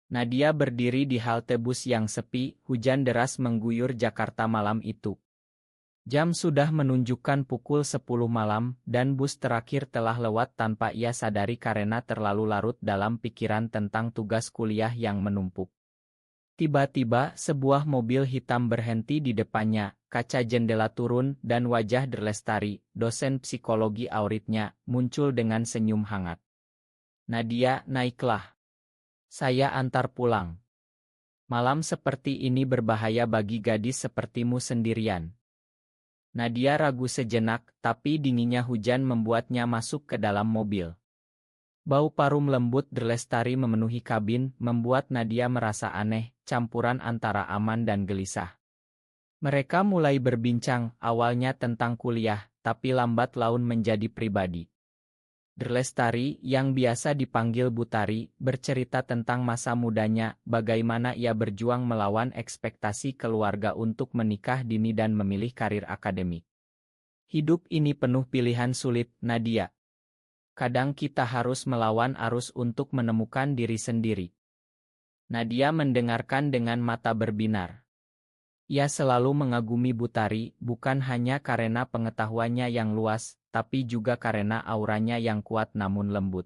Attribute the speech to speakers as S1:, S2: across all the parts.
S1: Nadia berdiri di halte bus yang sepi, hujan deras mengguyur Jakarta malam itu. Jam sudah menunjukkan pukul 10 malam, dan bus terakhir telah lewat tanpa ia sadari karena terlalu larut dalam pikiran tentang tugas kuliah yang menumpuk. Tiba-tiba, sebuah mobil hitam berhenti di depannya, kaca jendela turun, dan wajah Derlestari, dosen psikologi auritnya, muncul dengan senyum hangat. "Nadia, naiklah. Saya antar pulang. Malam seperti ini berbahaya bagi gadis sepertimu sendirian." Nadia ragu sejenak, tapi dinginnya hujan membuatnya masuk ke dalam mobil. Bau parum lembut Derlestari memenuhi kabin, membuat Nadia merasa aneh, campuran antara aman dan gelisah. Mereka mulai berbincang, awalnya tentang kuliah, tapi lambat laun menjadi pribadi. Derlestari, yang biasa dipanggil Butari, bercerita tentang masa mudanya, bagaimana ia berjuang melawan ekspektasi keluarga untuk menikah dini dan memilih karir akademik. "Hidup ini penuh pilihan sulit, Nadia. Kadang kita harus melawan arus untuk menemukan diri sendiri." Nadia mendengarkan dengan mata berbinar. Ia selalu mengagumi Butari, bukan hanya karena pengetahuannya yang luas, tapi juga karena auranya yang kuat namun lembut.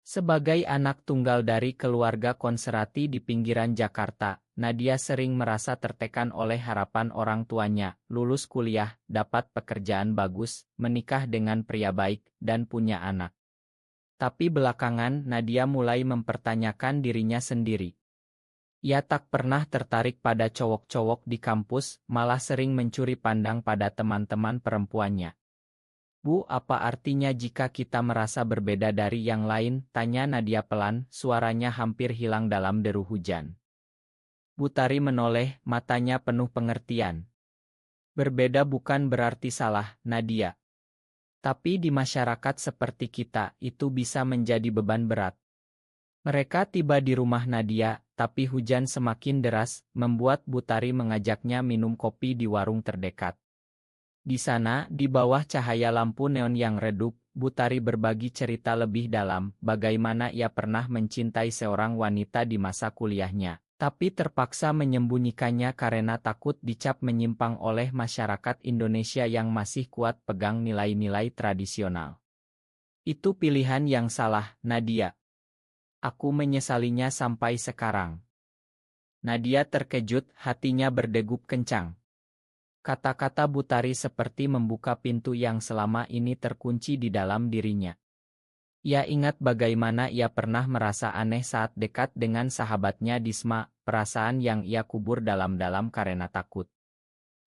S1: Sebagai anak tunggal dari keluarga konserati di pinggiran Jakarta, Nadia sering merasa tertekan oleh harapan orang tuanya, lulus kuliah, dapat pekerjaan bagus, menikah dengan pria baik, dan punya anak. Tapi belakangan Nadia mulai mempertanyakan dirinya sendiri. Ia tak pernah tertarik pada cowok-cowok di kampus, malah sering mencuri pandang pada teman-teman perempuannya. "Bu, apa artinya jika kita merasa berbeda dari yang lain?" tanya Nadia pelan, suaranya hampir hilang dalam deru hujan. Butari menoleh, matanya penuh pengertian. "Berbeda bukan berarti salah, Nadia. Tapi di masyarakat seperti kita, itu bisa menjadi beban berat." Mereka tiba di rumah Nadia, tapi hujan semakin deras, membuat Butari mengajaknya minum kopi di warung terdekat. Di sana, di bawah cahaya lampu neon yang redup, Butari berbagi cerita lebih dalam, bagaimana ia pernah mencintai seorang wanita di masa kuliahnya, tapi terpaksa menyembunyikannya karena takut dicap menyimpang oleh masyarakat Indonesia yang masih kuat pegang nilai-nilai tradisional. "Itu pilihan yang salah, Nadia. Aku menyesalinya sampai sekarang." Nadia terkejut, hatinya berdegup kencang. Kata-kata Butari seperti membuka pintu yang selama ini terkunci di dalam dirinya. Ia ingat bagaimana ia pernah merasa aneh saat dekat dengan sahabatnya Disma, perasaan yang ia kubur dalam-dalam karena takut.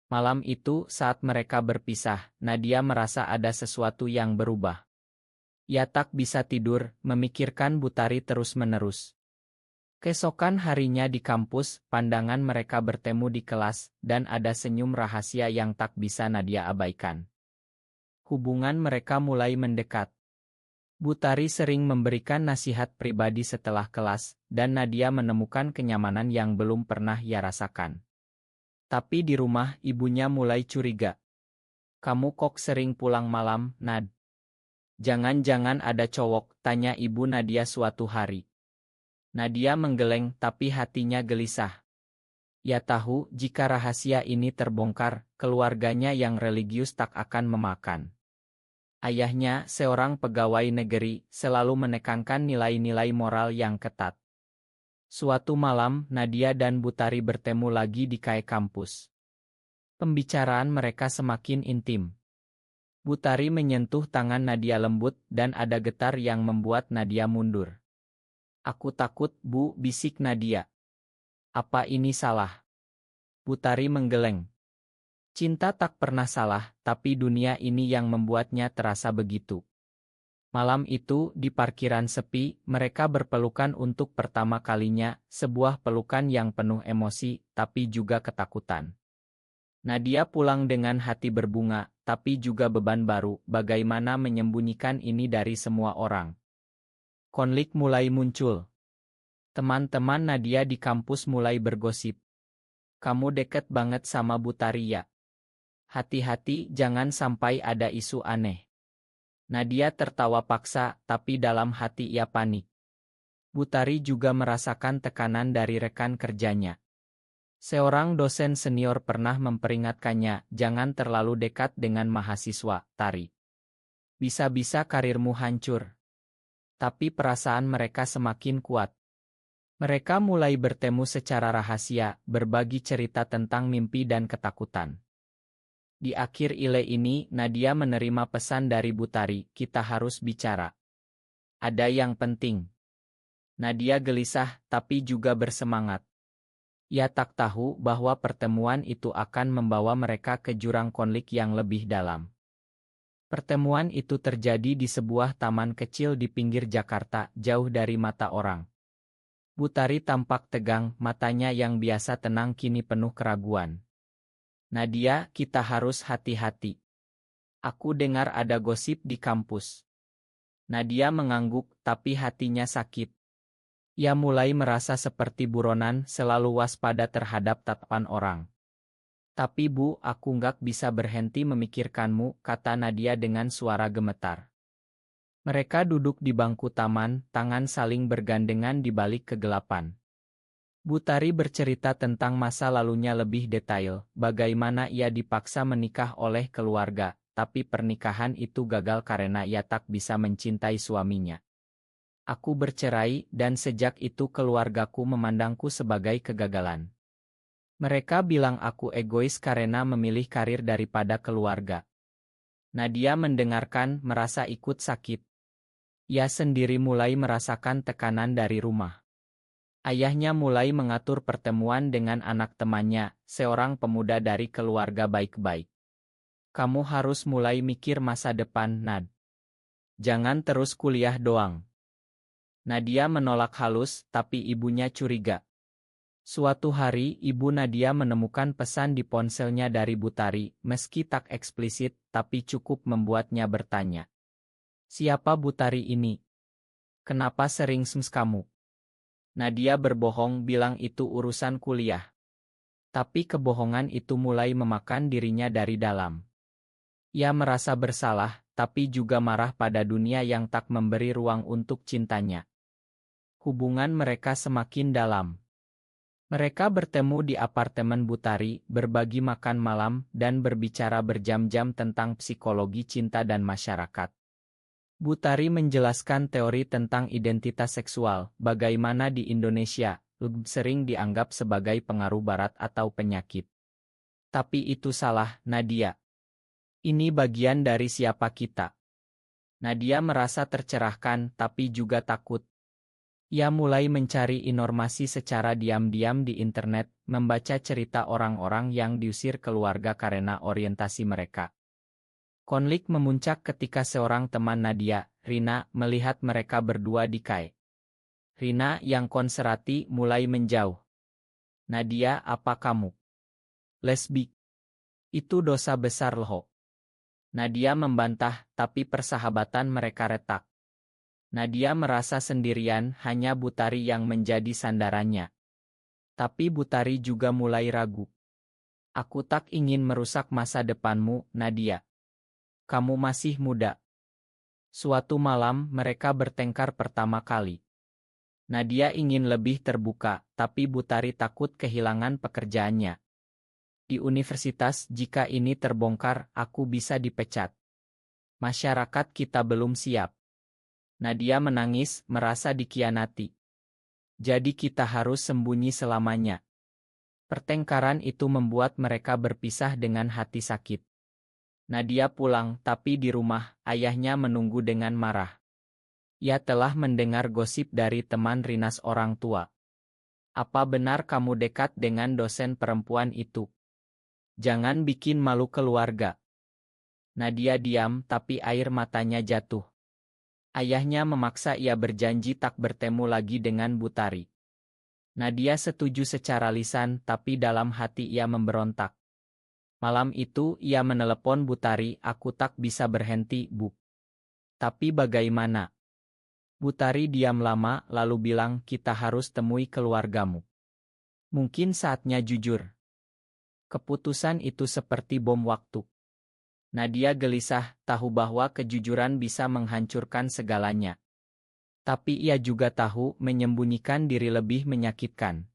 S1: Malam itu, saat mereka berpisah, Nadia merasa ada sesuatu yang berubah. Ia tak bisa tidur, memikirkan Butari terus-menerus. Keesokan harinya di kampus, pandangan mereka bertemu di kelas, dan ada senyum rahasia yang tak bisa Nadia abaikan. Hubungan mereka mulai mendekat. Butari sering memberikan nasihat pribadi setelah kelas, dan Nadia menemukan kenyamanan yang belum pernah ia rasakan. Tapi di rumah, ibunya mulai curiga. "Kamu kok sering pulang malam, Nad? Jangan-jangan ada cowok?" tanya ibu Nadia suatu hari. Nadia menggeleng, tapi hatinya gelisah. Ia tahu, jika rahasia ini terbongkar, keluarganya yang religius tak akan memakan. Ayahnya, seorang pegawai negeri, selalu menekankan nilai-nilai moral yang ketat. Suatu malam, Nadia dan Butari bertemu lagi di kai kampus. Pembicaraan mereka semakin intim. Butari menyentuh tangan Nadia lembut, dan ada getar yang membuat Nadia mundur. "Aku takut, Bu," bisik Nadia. "Apa ini salah?" Butari menggeleng. Cinta tak pernah salah, tapi dunia ini yang membuatnya terasa begitu. Malam itu, di parkiran sepi, mereka berpelukan untuk pertama kalinya, sebuah pelukan yang penuh emosi, tapi juga ketakutan. Nadia pulang dengan hati berbunga, tapi juga beban baru, bagaimana menyembunyikan ini dari semua orang. Konflik mulai muncul. Teman-teman Nadia di kampus mulai bergosip. "Kamu deket banget sama Butari ya? Hati-hati jangan sampai ada isu aneh." Nadia tertawa paksa, tapi dalam hati ia panik. Butari juga merasakan tekanan dari rekan kerjanya. Seorang dosen senior pernah memperingatkannya, jangan terlalu dekat dengan mahasiswa, Tari. Bisa-bisa karirmu hancur. Tapi perasaan mereka semakin kuat. Mereka mulai bertemu secara rahasia, berbagi cerita tentang mimpi dan ketakutan. Di akhir ile ini, Nadia menerima pesan dari Butari, kita harus bicara. Ada yang penting. Nadia gelisah, tapi juga bersemangat. Ia tak tahu bahwa pertemuan itu akan membawa mereka ke jurang konflik yang lebih dalam. Pertemuan itu terjadi di sebuah taman kecil di pinggir Jakarta, jauh dari mata orang. Butari tampak tegang, matanya yang biasa tenang kini penuh keraguan. Nadia, kita harus hati-hati. Aku dengar ada gosip di kampus. Nadia mengangguk, tapi hatinya sakit. Ia mulai merasa seperti buronan, selalu waspada terhadap tatapan orang. Tapi Bu, aku nggak bisa berhenti memikirkanmu, kata Nadia dengan suara gemetar. Mereka duduk di bangku taman, tangan saling bergandengan di balik kegelapan. Butari bercerita tentang masa lalunya lebih detail, bagaimana ia dipaksa menikah oleh keluarga, tapi pernikahan itu gagal karena ia tak bisa mencintai suaminya. Aku bercerai, dan sejak itu keluargaku memandangku sebagai kegagalan. Mereka bilang aku egois karena memilih karir daripada keluarga. Nadia mendengarkan, merasa ikut sakit. Ia sendiri mulai merasakan tekanan dari rumah. Ayahnya mulai mengatur pertemuan dengan anak temannya, seorang pemuda dari keluarga baik-baik. Kamu harus mulai mikir masa depan, Nad. Jangan terus kuliah doang. Nadia menolak halus, tapi ibunya curiga. Suatu hari, ibu Nadia menemukan pesan di ponselnya dari Butari, meski tak eksplisit, tapi cukup membuatnya bertanya. Siapa Butari ini? Kenapa sering sms kamu? Nadia berbohong bilang itu urusan kuliah. Tapi kebohongan itu mulai memakan dirinya dari dalam. Ia merasa bersalah, tapi juga marah pada dunia yang tak memberi ruang untuk cintanya. Hubungan mereka semakin dalam. Mereka bertemu di apartemen Butari, berbagi makan malam, dan berbicara berjam-jam tentang psikologi cinta dan masyarakat. Butari menjelaskan teori tentang identitas seksual, bagaimana di Indonesia, sering dianggap sebagai pengaruh barat atau penyakit. Tapi itu salah, Nadia. Ini bagian dari siapa kita. Nadia merasa tercerahkan, tapi juga takut. Ia mulai mencari informasi secara diam-diam di internet, membaca cerita orang-orang yang diusir keluarga karena orientasi mereka. Konflik memuncak ketika seorang teman Nadia, Rina, melihat mereka berdua di kai. Rina yang konservatif mulai menjauh. Nadia, apa kamu? Lesbi. Itu dosa besar loh. Nadia membantah, tapi persahabatan mereka retak. Nadia merasa sendirian, hanya Butari yang menjadi sandarannya. Tapi Butari juga mulai ragu. Aku tak ingin merusak masa depanmu, Nadia. Kamu masih muda. Suatu malam, mereka bertengkar pertama kali. Nadia ingin lebih terbuka, tapi Butari takut kehilangan pekerjaannya. Di universitas, jika ini terbongkar, aku bisa dipecat. Masyarakat kita belum siap. Nadia menangis, merasa dikhianati. Jadi kita harus sembunyi selamanya. Pertengkaran itu membuat mereka berpisah dengan hati sakit. Nadia pulang, tapi di rumah, ayahnya menunggu dengan marah. Ia telah mendengar gosip dari teman Rinas orang tua. Apa benar kamu dekat dengan dosen perempuan itu? Jangan bikin malu keluarga. Nadia diam, tapi air matanya jatuh. Ayahnya memaksa ia berjanji tak bertemu lagi dengan Butari. Nadia setuju secara lisan, tapi dalam hati ia memberontak. Malam itu ia menelepon Butari, aku tak bisa berhenti, Bu. Tapi bagaimana? Butari diam lama, lalu bilang, kita harus temui keluargamu. Mungkin saatnya jujur. Keputusan itu seperti bom waktu. Nadia gelisah, tahu bahwa kejujuran bisa menghancurkan segalanya. Tapi ia juga tahu menyembunyikan diri lebih menyakitkan.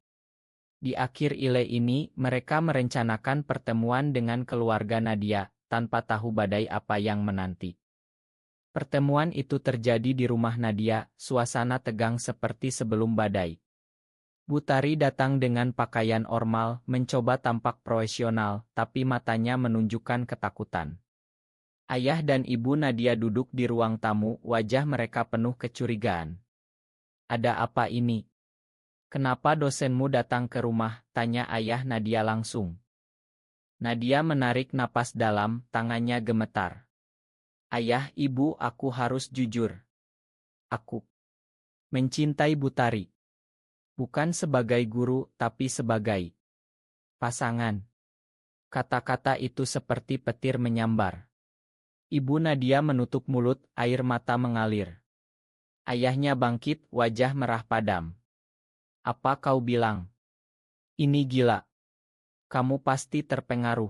S1: Di akhir ile ini, mereka merencanakan pertemuan dengan keluarga Nadia, tanpa tahu badai apa yang menanti. Pertemuan itu terjadi di rumah Nadia, suasana tegang seperti sebelum badai. Butari datang dengan pakaian formal, mencoba tampak profesional, tapi matanya menunjukkan ketakutan. Ayah dan ibu Nadia duduk di ruang tamu, wajah mereka penuh kecurigaan. Ada apa ini? Kenapa dosenmu datang ke rumah? Tanya ayah Nadia langsung. Nadia menarik napas dalam, tangannya gemetar. Ayah, ibu, aku harus jujur. Aku mencintai Butari. Bukan sebagai guru, tapi sebagai pasangan. Kata-kata itu seperti petir menyambar. Ibu Nadia menutup mulut, air mata mengalir. Ayahnya bangkit, wajah merah padam. Apa kau bilang? Ini gila. Kamu pasti terpengaruh.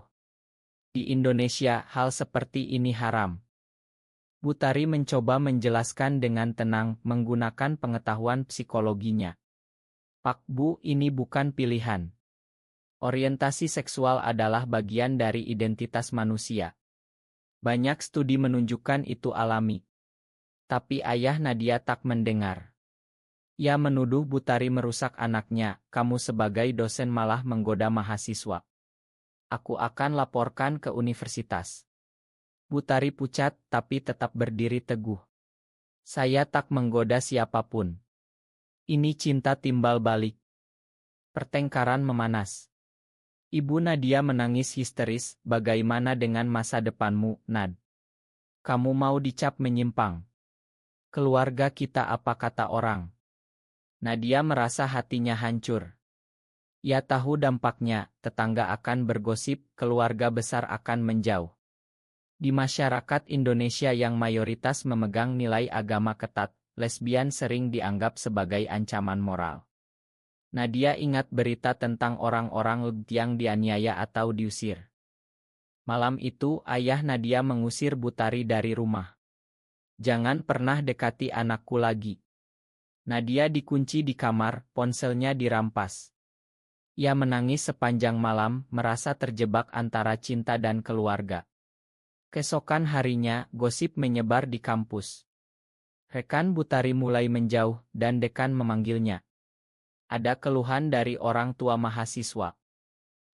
S1: Di Indonesia, hal seperti ini haram. Butari mencoba menjelaskan dengan tenang, menggunakan pengetahuan psikologinya. Pak Bu, ini bukan pilihan. Orientasi seksual adalah bagian dari identitas manusia. Banyak studi menunjukkan itu alami. Tapi ayah Nadia tak mendengar. Ia menuduh Butari merusak anaknya, kamu sebagai dosen malah menggoda mahasiswa. Aku akan laporkan ke universitas. Butari pucat tapi tetap berdiri teguh. Saya tak menggoda siapapun. Ini cinta timbal balik. Pertengkaran memanas. Ibu Nadia menangis histeris, bagaimana dengan masa depanmu, Nad? Kamu mau dicap menyimpang. Keluarga kita apa kata orang? Nadia merasa hatinya hancur. Ia tahu dampaknya, tetangga akan bergosip, keluarga besar akan menjauh. Di masyarakat Indonesia yang mayoritas memegang nilai agama ketat, lesbian sering dianggap sebagai ancaman moral. Nadia ingat berita tentang orang-orang yang dianiaya atau diusir. Malam itu, ayah Nadia mengusir Butari dari rumah. Jangan pernah dekati anakku lagi. Nadia dikunci di kamar, ponselnya dirampas. Ia menangis sepanjang malam, merasa terjebak antara cinta dan keluarga. Keesokan harinya, gosip menyebar di kampus. Rekan Butari mulai menjauh, dan dekan memanggilnya. Ada keluhan dari orang tua mahasiswa.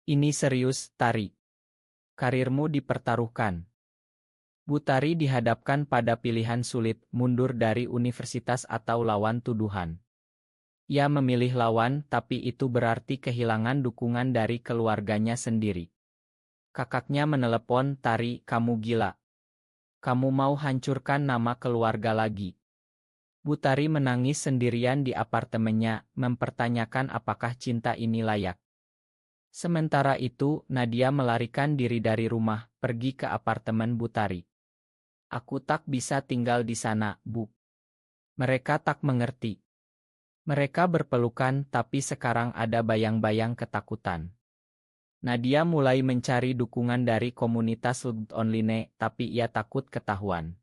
S1: Ini serius, Tari. Karirmu dipertaruhkan. Butari dihadapkan pada pilihan sulit, mundur dari universitas atau lawan tuduhan. Ia memilih lawan, tapi itu berarti kehilangan dukungan dari keluarganya sendiri. Kakaknya menelepon, Tari, kamu gila. Kamu mau hancurkan nama keluarga lagi. Butari menangis sendirian di apartemennya, mempertanyakan apakah cinta ini layak. Sementara itu, Nadia melarikan diri dari rumah, pergi ke apartemen Butari. Aku tak bisa tinggal di sana, Bu. Mereka tak mengerti. Mereka berpelukan, tapi sekarang ada bayang-bayang ketakutan. Nadia mulai mencari dukungan dari komunitas online, tapi ia takut ketahuan.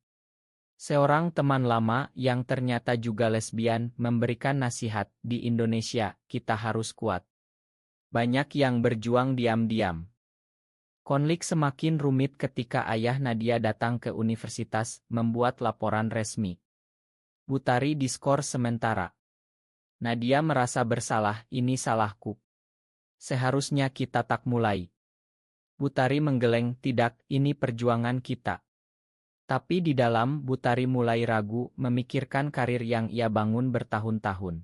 S1: Seorang teman lama yang ternyata juga lesbian memberikan nasihat, di Indonesia, kita harus kuat. Banyak yang berjuang diam-diam. Konflik semakin rumit ketika ayah Nadia datang ke universitas, membuat laporan resmi. Butari diskor sementara. Nadia merasa bersalah, ini salahku. Seharusnya kita tak mulai. Butari menggeleng, tidak, ini perjuangan kita. Tapi di dalam, Butari mulai ragu, memikirkan karir yang ia bangun bertahun-tahun.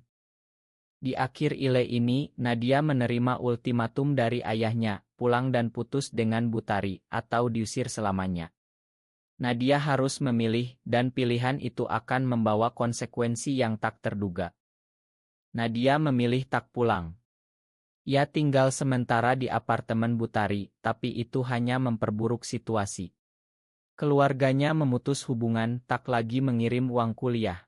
S1: Di akhir ile ini, Nadia menerima ultimatum dari ayahnya, pulang dan putus dengan Butari, atau diusir selamanya. Nadia harus memilih, dan pilihan itu akan membawa konsekuensi yang tak terduga. Nadia memilih tak pulang. Ia tinggal sementara di apartemen Butari, tapi itu hanya memperburuk situasi. Keluarganya memutus hubungan, tak lagi mengirim uang kuliah.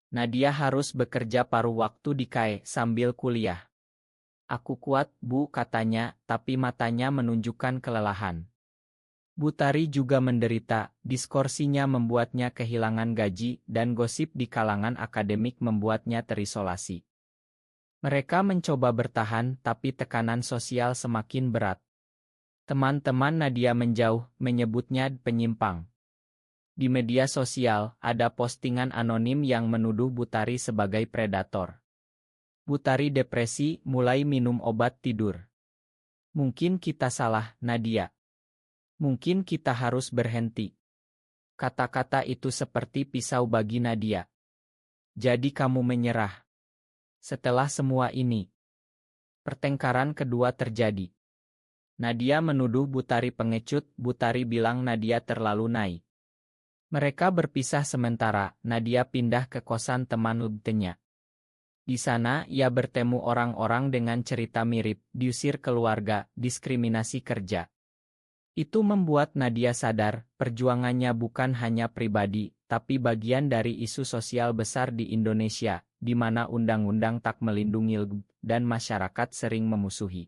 S1: Nadia harus bekerja paruh waktu di KAE sambil kuliah. Aku kuat, Bu, katanya, tapi matanya menunjukkan kelelahan. Butari juga menderita, diskorsinya membuatnya kehilangan gaji, dan gosip di kalangan akademik membuatnya terisolasi. Mereka mencoba bertahan, tapi tekanan sosial semakin berat. Teman-teman Nadia menjauh, menyebutnya penyimpang. Di media sosial, ada postingan anonim yang menuduh Butari sebagai predator. Butari depresi, mulai minum obat tidur. Mungkin kita salah, Nadia. Mungkin kita harus berhenti. Kata-kata itu seperti pisau bagi Nadia. Jadi kamu menyerah. Setelah semua ini, pertengkaran kedua terjadi. Nadia menuduh Butari pengecut, Butari bilang Nadia terlalu naik. Mereka berpisah sementara, Nadia pindah ke kosan teman lebtenya. Di sana, ia bertemu orang-orang dengan cerita mirip, diusir keluarga, diskriminasi kerja. Itu membuat Nadia sadar, perjuangannya bukan hanya pribadi, tapi bagian dari isu sosial besar di Indonesia, di mana undang-undang tak melindungi LGBT dan masyarakat sering memusuhi.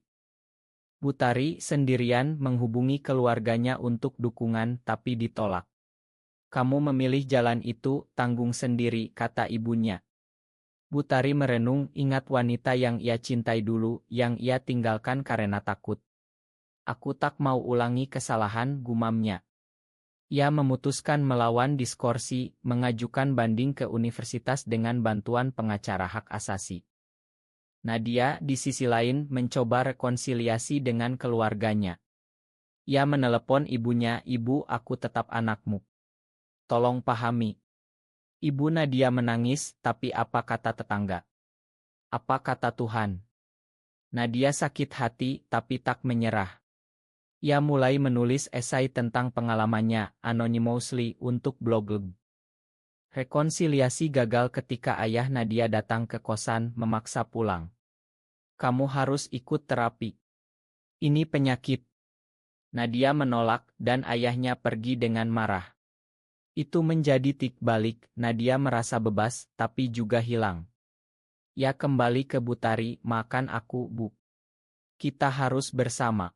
S1: Butari sendirian menghubungi keluarganya untuk dukungan tapi ditolak. Kamu memilih jalan itu, tanggung sendiri, kata ibunya. Butari merenung, ingat wanita yang ia cintai dulu, yang ia tinggalkan karena takut. Aku tak mau ulangi kesalahan, gumamnya. Ia memutuskan melawan diskorsi, mengajukan banding ke universitas dengan bantuan pengacara hak asasi. Nadia, di sisi lain, mencoba rekonsiliasi dengan keluarganya. Ia menelepon ibunya, "Ibu, aku tetap anakmu. Tolong pahami." Ibu Nadia menangis, tapi apa kata tetangga? Apa kata Tuhan? Nadia sakit hati, tapi tak menyerah. Ia mulai menulis esai tentang pengalamannya, anonymously, untuk blog LGBT. Rekonsiliasi gagal ketika ayah Nadia datang ke kosan, memaksa pulang. Kamu harus ikut terapi. Ini penyakit. Nadia menolak, dan ayahnya pergi dengan marah. Itu menjadi titik balik, Nadia merasa bebas, tapi juga hilang. Ia kembali ke Butari, makan aku, Bu. Kita harus bersama.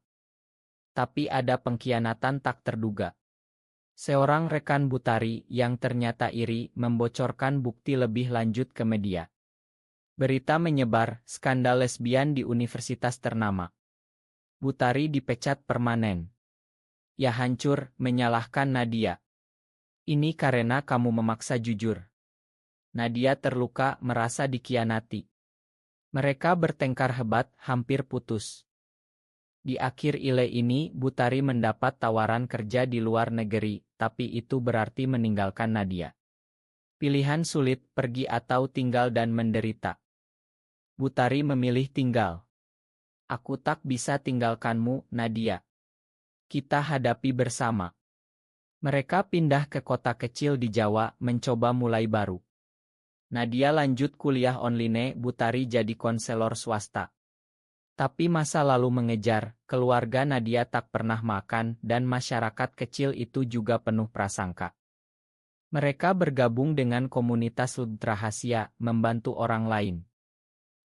S1: Tapi ada pengkhianatan tak terduga. Seorang rekan Butari yang ternyata iri membocorkan bukti lebih lanjut ke media. Berita menyebar, skandal lesbian di universitas ternama. Butari dipecat permanen. Ya hancur, menyalahkan Nadia. Ini karena kamu memaksa jujur. Nadia terluka, merasa dikhianati. Mereka bertengkar hebat, hampir putus. Di akhir ile ini, Butari mendapat tawaran kerja di luar negeri, tapi itu berarti meninggalkan Nadia. Pilihan sulit, pergi atau tinggal dan menderita. Butari memilih tinggal. Aku tak bisa tinggalkanmu, Nadia. Kita hadapi bersama. Mereka pindah ke kota kecil di Jawa, mencoba mulai baru. Nadia lanjut kuliah online, Butari jadi konselor swasta. Tapi masa lalu mengejar, keluarga Nadia tak pernah makan, dan masyarakat kecil itu juga penuh prasangka. Mereka bergabung dengan komunitas LGBT rahasia, membantu orang lain.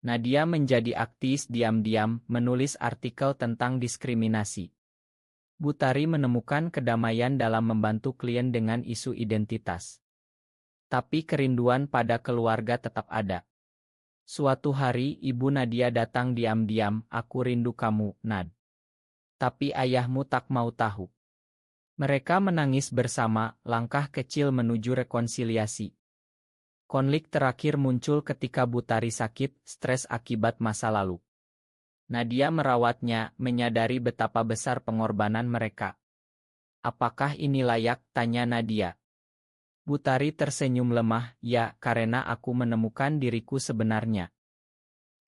S1: Nadia menjadi aktivis diam-diam, menulis artikel tentang diskriminasi. Butari menemukan kedamaian dalam membantu klien dengan isu identitas. Tapi kerinduan pada keluarga tetap ada. Suatu hari, ibu Nadia datang diam-diam, "Aku rindu kamu, Nad." Tapi ayahmu tak mau tahu. Mereka menangis bersama, langkah kecil menuju rekonsiliasi. Konflik terakhir muncul ketika Butari sakit, stres akibat masa lalu. Nadia merawatnya, menyadari betapa besar pengorbanan mereka. "Apakah ini layak?" tanya Nadia. Butari tersenyum lemah, "Ya, karena aku menemukan diriku sebenarnya."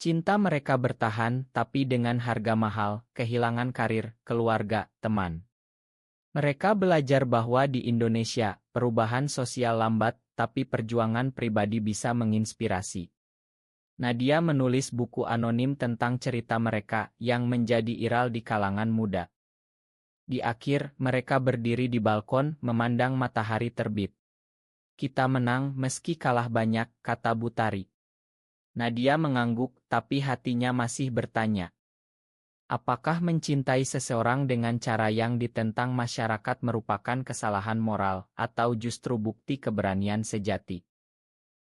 S1: Cinta mereka bertahan, tapi dengan harga mahal, kehilangan karir, keluarga, teman. Mereka belajar bahwa di Indonesia, perubahan sosial lambat, tapi perjuangan pribadi bisa menginspirasi. Nadia menulis buku anonim tentang cerita mereka, yang menjadi viral di kalangan muda. Di akhir, mereka berdiri di balkon, memandang matahari terbit. "Kita menang meski kalah banyak," kata Butari. Nadia mengangguk, tapi hatinya masih bertanya. Apakah mencintai seseorang dengan cara yang ditentang masyarakat merupakan kesalahan moral, atau justru bukti keberanian sejati?